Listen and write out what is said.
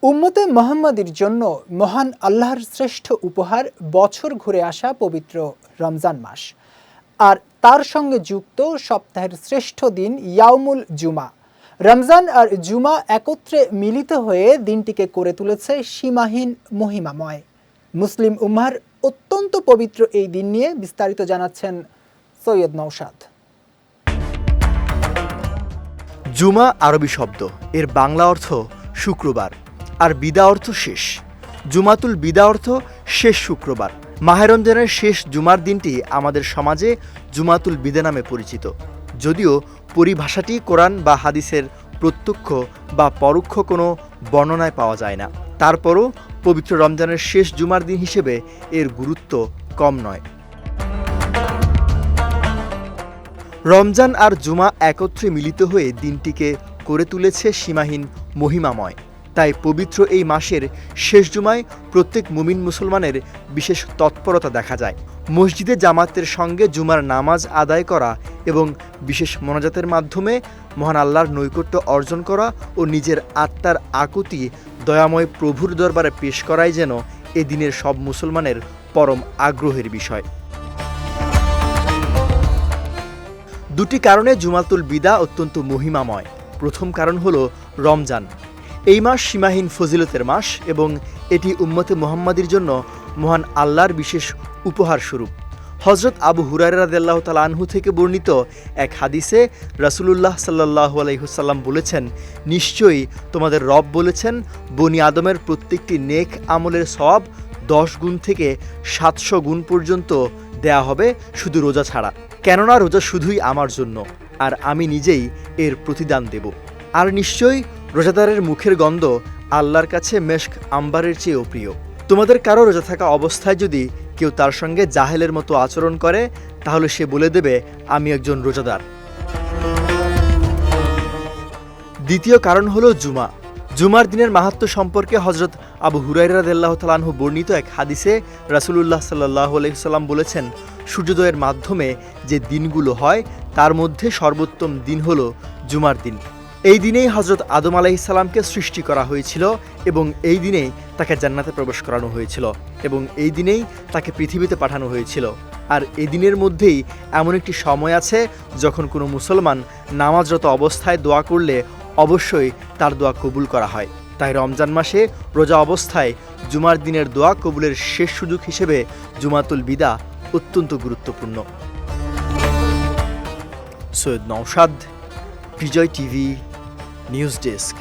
উম্মতে মুহাম্মাদীর জন্য মহান আল্লাহর শ্রেষ্ঠ উপহার বছর ঘুরে আসা পবিত্র রমজান মাস আর তার সঙ্গে যুক্ত সপ্তাহের শ্রেষ্ঠ দিন ইয়াউমুল জুমা। রমজান আর জুমা একত্রে মিলিত হয়ে দিনটিকে করে তুলেছে সীমাহীন মহিমাময়। মুসলিম উম্মাহর অত্যন্ত পবিত্র এই দিন নিয়ে বিস্তারিত জানাচ্ছেন সৈয়দ নওশাদ। জুমা আরবি শব্দ, এর বাংলা অর্থ শুক্রবার, আর বিদা অর্থ শেষ। জুমাতুল বিদা অর্থ শেষ শুক্রবার। মাহে রমজানের শেষ জুমার দিনটি আমাদের সমাজে জুমাতুল বিদা নামে পরিচিত, যদিও পরিভাষাটি কোরআন বা হাদিসের প্রত্যক্ষ বা পরোক্ষ কোনো বর্ণনায় পাওয়া যায় না। তারপরও পবিত্র রমজানের শেষ জুমার দিন হিসেবে এর গুরুত্ব কম নয়। রমজান আর জুমা একত্রে মিলিত হয়ে দিনটিকে করে তুলেছে সীমাহীন মহিমাময়। তাই পবিত্র এই মাসের শেষ জুমায় প্রত্যেক মুমিন মুসলমানের বিশেষ তৎপরতা দেখা যায়। মসজিদে জামাতের সঙ্গে জুমার নামাজ আদায় করা এবং বিশেষ মোনাজাতের মাধ্যমে মহান আল্লাহর নৈকট্য অর্জন করা ও নিজের আত্মার আকুতি দয়াময় প্রভুর দরবারে পেশ করাই যেন এ দিনের সব মুসলমানের পরম আগ্রহের বিষয়। দুটি কারণে জুমাতুল বিদা অত্যন্ত মহিমাময়। প্রথম কারণ হলো রমজান। এই মাস সীমাহীন ফজিলতের মাস এবং এটি উম্মতে মুহাম্মাদীর জন্য মহান আল্লাহর বিশেষ উপহার স্বরূপ। হযরত আবু হুরায়রা রাদিয়াল্লাহু তাআলা আনহু থেকে বর্ণিত এক হাদিসে রাসূলুল্লাহ সাল্লাল্লাহু আলাইহি ওয়াসাল্লাম বলেছেন, নিশ্চয়ই তোমাদের রব বলেছেন, বনি আদমের প্রত্যেকটি নেক আমলের সওয়াব 10 গুণ থেকে 700 গুণ পর্যন্ত দেয়া হবে, শুধু রোজা ছাড়া। কেননা রোজা শুধুই আমার জন্য, আর আমি নিজেই এর প্রতিদান দেব। আর নিশ্চয়ই রোজাদারের মুখের গন্ধ আল্লাহর কাছে মেশক আম্বারের চেয়েও প্রিয়। তোমাদের কারো রোজা থাকা অবস্থায় যদি কেউ তার সঙ্গে জাহেলের মতো আচরণ করে, তাহলে সে বলে দেবে, আমি একজন রোজাদার। দ্বিতীয় কারণ হলো জুমা। জুমার দিনের মাহাত্ম্য সম্পর্কে হযরত আবু হুরায়রা রাদিয়াল্লাহু তাআলা আনহু বর্ণিত এক হাদিসে রাসূলুল্লাহ সাল্লাল্লাহু আলাইহি ওয়াসাল্লাম বলেছেন, সূর্যোদয়ের মাধ্যমে যে দিনগুলো হয় তার মধ্যে সর্বোত্তম দিন হলো জুমার দিন। এই দিনেই হযরত আদম আলাইহিস সালামকে সৃষ্টি করা হয়েছিল এবং এই দিনেই তাকে জান্নাতে প্রবেশ করানো হয়েছিল এবং এই দিনেই তাকে পৃথিবীতে পাঠানো হয়েছিল। আর এই দিনের মধ্যেই এমন একটি সময় আছে যখন কোনো মুসলমান নামাজরত অবস্থায় দোয়া করলে অবশ্যই তার দোয়া কবুল করা হয়। তাই রমজান মাসে রোজা অবস্থায় জুমার দিনের দোয়া কবুলের শেষ সুযোগ হিসেবে জুমাতুল বিদা অত্যন্ত গুরুত্বপূর্ণ। সৈয়দ নওশাদ, বিজয় টিভি নিউজ ডেস্ক।